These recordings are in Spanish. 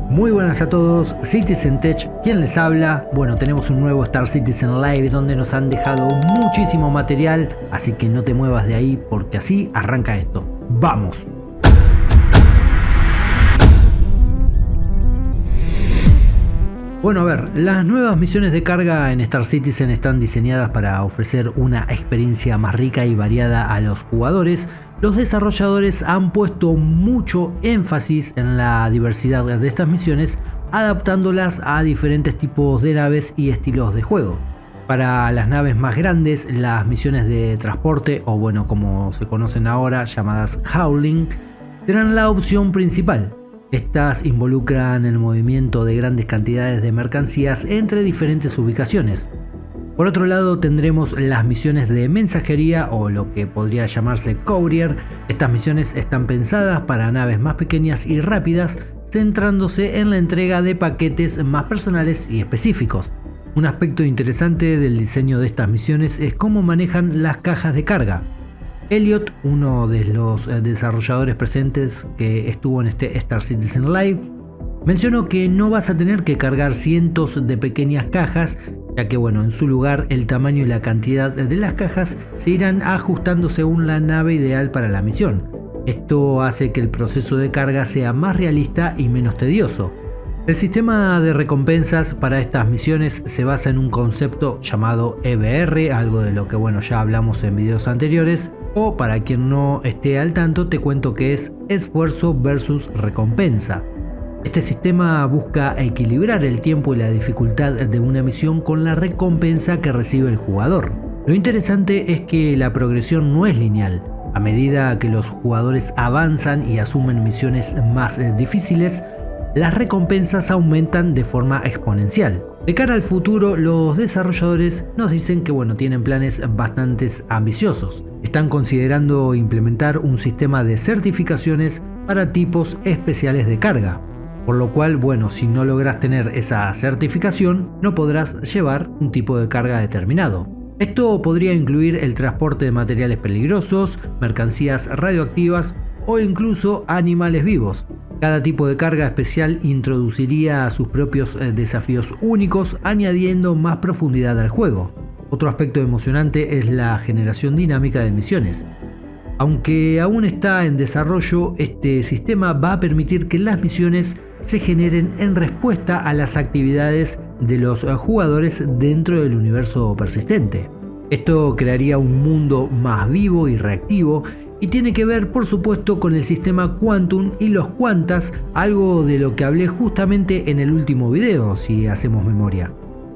Muy buenas a todos, Citizen Tech, ¿quién les habla? Bueno, tenemos un nuevo Star Citizen Live donde nos han dejado muchísimo material, así que no te muevas de ahí porque así arranca esto. ¡Vamos! Bueno, a ver, las nuevas misiones de carga en Star Citizen están diseñadas para ofrecer una experiencia más rica y variada a los jugadores. Los desarrolladores han puesto mucho énfasis en la diversidad de estas misiones, adaptándolas a diferentes tipos de naves y estilos de juego. Para las naves más grandes, las misiones de transporte, o bueno, como se conocen ahora, llamadas Howling, serán la opción principal. Estas involucran el movimiento de grandes cantidades de mercancías entre diferentes ubicaciones. Por otro lado, tendremos las misiones de mensajería o lo que podría llamarse courier. Estas misiones están pensadas para naves más pequeñas y rápidas, centrándose en la entrega de paquetes más personales y específicos. Un aspecto interesante del diseño de estas misiones es cómo manejan las cajas de carga. Elliot, uno de los desarrolladores presentes que estuvo en este Star Citizen Live, mencionó que no vas a tener que cargar cientos de pequeñas cajas, ya que bueno, en su lugar el tamaño y la cantidad de las cajas se irán ajustando según la nave ideal para la misión. Esto hace que el proceso de carga sea más realista y menos tedioso. El sistema de recompensas para estas misiones se basa en un concepto llamado EBR, algo de lo que bueno ya hablamos en videos anteriores, o para quien no esté al tanto te cuento que es esfuerzo versus recompensa. Este sistema busca equilibrar el tiempo y la dificultad de una misión con la recompensa que recibe el jugador. Lo interesante es que la progresión no es lineal. A medida que los jugadores avanzan y asumen misiones más difíciles, las recompensas aumentan de forma exponencial. De cara al futuro, los desarrolladores nos dicen que bueno, tienen planes bastante ambiciosos. Están considerando implementar un sistema de certificaciones para tipos especiales de carga. Por lo cual, bueno, si no logras tener esa certificación, no podrás llevar un tipo de carga determinado. Esto podría incluir el transporte de materiales peligrosos, mercancías radioactivas o incluso animales vivos. Cada tipo de carga especial introduciría sus propios desafíos únicos, añadiendo más profundidad al juego. Otro aspecto emocionante es la generación dinámica de misiones. Aunque aún está en desarrollo, este sistema va a permitir que las misiones se generen en respuesta a las actividades de los jugadores dentro del universo persistente. Esto crearía un mundo más vivo y reactivo y tiene que ver por supuesto con el sistema Quantum y los Quantas, algo de lo que hablé justamente en el último video si hacemos memoria.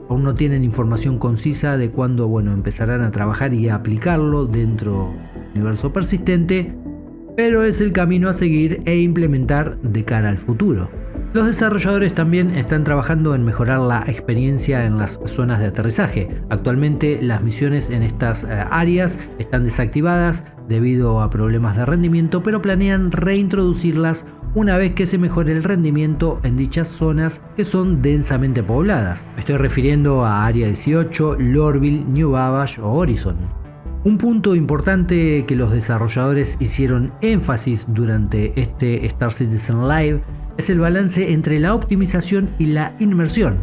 Aún no tienen información concisa de cuándo empezarán a trabajar y a aplicarlo dentro del universo persistente, pero es el camino a seguir e implementar de cara al futuro. Los desarrolladores también están trabajando en mejorar la experiencia en las zonas de aterrizaje. Actualmente las misiones en estas áreas están desactivadas debido a problemas de rendimiento, pero planean reintroducirlas una vez que se mejore el rendimiento en dichas zonas que son densamente pobladas. Me estoy refiriendo a Área 18, Lorville, New Babbage o Horizon. Un punto importante que los desarrolladores hicieron énfasis durante este Star Citizen Live es el balance entre la optimización y la inmersión.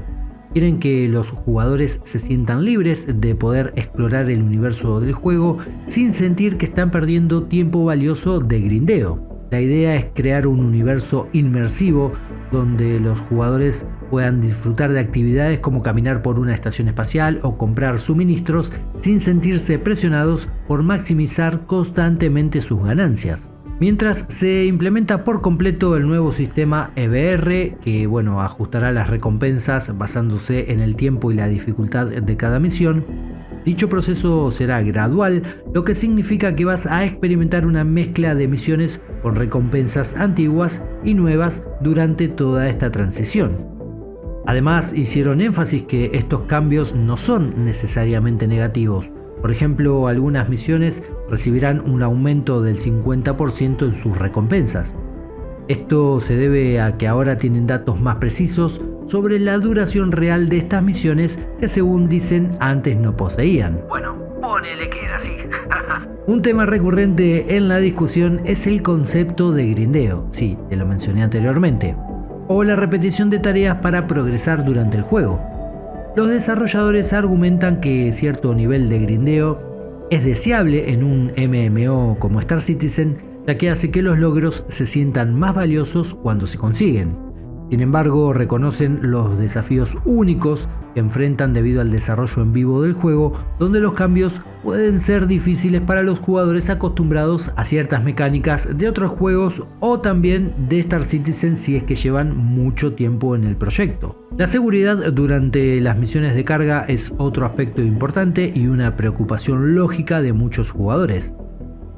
Quieren que los jugadores se sientan libres de poder explorar el universo del juego sin sentir que están perdiendo tiempo valioso de grindeo. La idea es crear un universo inmersivo donde los jugadores puedan disfrutar de actividades como caminar por una estación espacial o comprar suministros sin sentirse presionados por maximizar constantemente sus ganancias. Mientras se implementa por completo el nuevo sistema EBR, que ajustará las recompensas basándose en el tiempo y la dificultad de cada misión. Dicho proceso será gradual, lo que significa que vas a experimentar una mezcla de misiones con recompensas antiguas y nuevas durante toda esta transición. Además, hicieron énfasis que estos cambios no son necesariamente negativos. Por ejemplo, algunas misiones recibirán un aumento del 50% en sus recompensas. Esto se debe a que ahora tienen datos más precisos sobre la duración real de estas misiones que según dicen antes no poseían. Bueno, ponele que era así. Un tema recurrente en la discusión es el concepto de grindeo. Sí, te lo mencioné anteriormente. o la repetición de tareas para progresar durante el juego. Los desarrolladores argumentan que cierto nivel de grindeo es deseable en un MMO como Star Citizen, ya que hace que los logros se sientan más valiosos cuando se consiguen. Sin embargo, reconocen los desafíos únicos que enfrentan debido al desarrollo en vivo del juego, donde los cambios pueden ser difíciles para los jugadores acostumbrados a ciertas mecánicas de otros juegos o también de Star Citizen si es que llevan mucho tiempo en el proyecto. La seguridad durante las misiones de carga es otro aspecto importante y una preocupación lógica de muchos jugadores.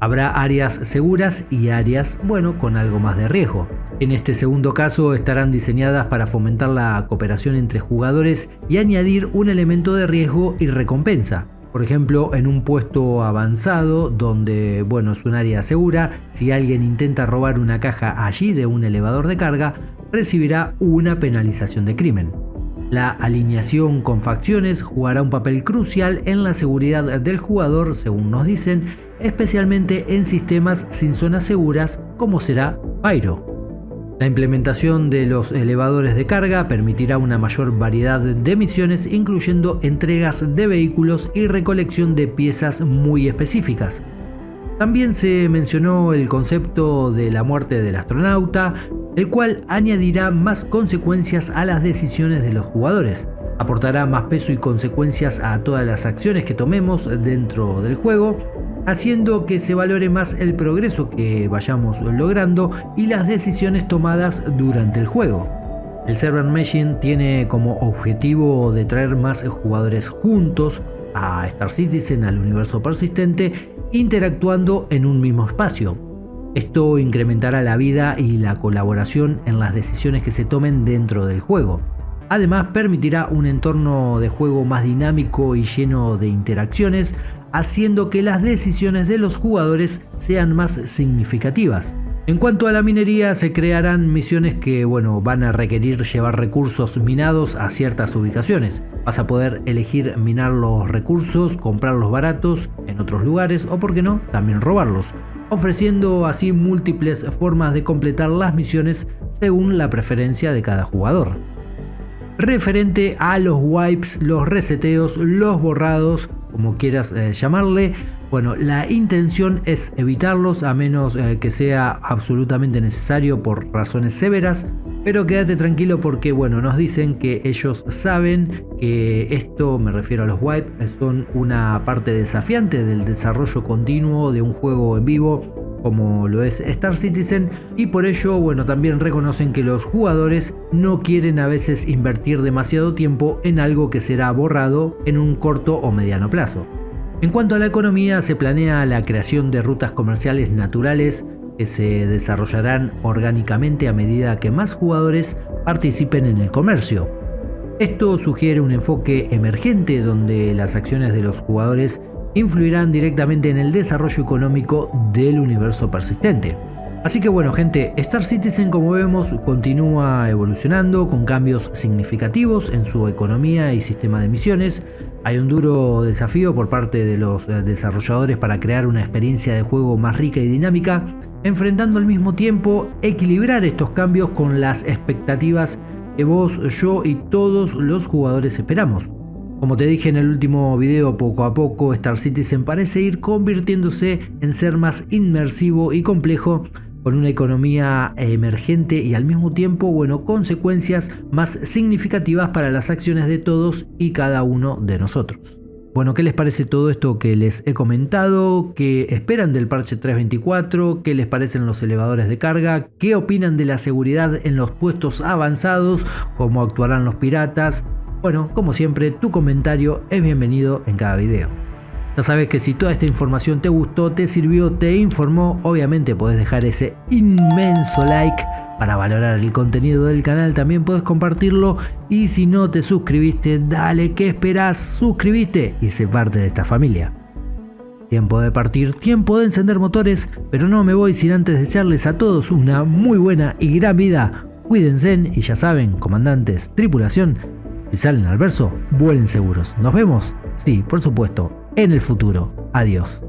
Habrá áreas seguras y áreas, con algo más de riesgo. En este segundo caso estarán diseñadas para fomentar la cooperación entre jugadores y añadir un elemento de riesgo y recompensa. Por ejemplo, en un puesto avanzado donde, es un área segura, si alguien intenta robar una caja allí de un elevador de carga, recibirá una penalización de crimen. La alineación con facciones jugará un papel crucial en la seguridad del jugador, según nos dicen, especialmente en sistemas sin zonas seguras como será Pyro. La implementación de los elevadores de carga permitirá una mayor variedad de misiones, incluyendo entregas de vehículos y recolección de piezas muy específicas. También se mencionó el concepto de la muerte del astronauta, el cual añadirá más consecuencias a las decisiones de los jugadores. Aportará más peso y consecuencias a todas las acciones que tomemos dentro del juego, haciendo que se valore más el progreso que vayamos logrando y las decisiones tomadas durante el juego. El Server Meshing tiene como objetivo de traer más jugadores juntos a Star Citizen, al universo persistente, interactuando en un mismo espacio. Esto incrementará la vida y la colaboración en las decisiones que se tomen dentro del juego. Además, permitirá un entorno de juego más dinámico y lleno de interacciones, haciendo que las decisiones de los jugadores sean más significativas. En cuanto a la minería, se crearán misiones que van a requerir llevar recursos minados a ciertas ubicaciones. Vas a poder elegir minar los recursos, comprarlos baratos en otros lugares o, por qué no, también robarlos, ofreciendo así múltiples formas de completar las misiones según la preferencia de cada jugador. Referente a los wipes, los reseteos, los borrados, como quieras llamarle, la intención es evitarlos a menos que sea absolutamente necesario por razones severas, pero quédate tranquilo porque nos dicen que ellos saben que esto, me refiero a los wipes, son una parte desafiante del desarrollo continuo de un juego en vivo como lo es Star Citizen, y por ello también reconocen que los jugadores no quieren a veces invertir demasiado tiempo en algo que será borrado en un corto o mediano plazo. En cuanto a la economía, se planea la creación de rutas comerciales naturales que se desarrollarán orgánicamente a medida que más jugadores participen en el comercio. Esto sugiere un enfoque emergente donde las acciones de los jugadores influirán directamente en el desarrollo económico del universo persistente. Así que gente, Star Citizen, como vemos, continúa evolucionando con cambios significativos en su economía y sistema de misiones. Hay un duro desafío por parte de los desarrolladores para crear una experiencia de juego más rica y dinámica, enfrentando al mismo tiempo equilibrar estos cambios con las expectativas que vos, yo y todos los jugadores esperamos. Como te dije en el último video, poco a poco Star Citizen parece ir convirtiéndose en ser más inmersivo y complejo, con una economía emergente y al mismo tiempo, consecuencias más significativas para las acciones de todos y cada uno de nosotros. ¿Qué les parece todo esto que les he comentado? ¿Qué esperan del parche 3.24? ¿Qué les parecen los elevadores de carga? ¿Qué opinan de la seguridad en los puestos avanzados? ¿Cómo actuarán los piratas? Como siempre, tu comentario es bienvenido en cada video. Ya sabes que si toda esta información te gustó, te sirvió, te informó, obviamente podés dejar ese inmenso like para valorar el contenido del canal. También podés compartirlo, y si no te suscribiste, dale, ¿qué esperás? Suscribite y sé parte de esta familia. Tiempo de partir, tiempo de encender motores, pero no me voy sin antes desearles a todos una muy buena y gran vida. Cuídense y ya saben, comandantes, tripulación, si salen al verso, vuelen seguros. Nos vemos, sí, por supuesto, en el futuro. Adiós.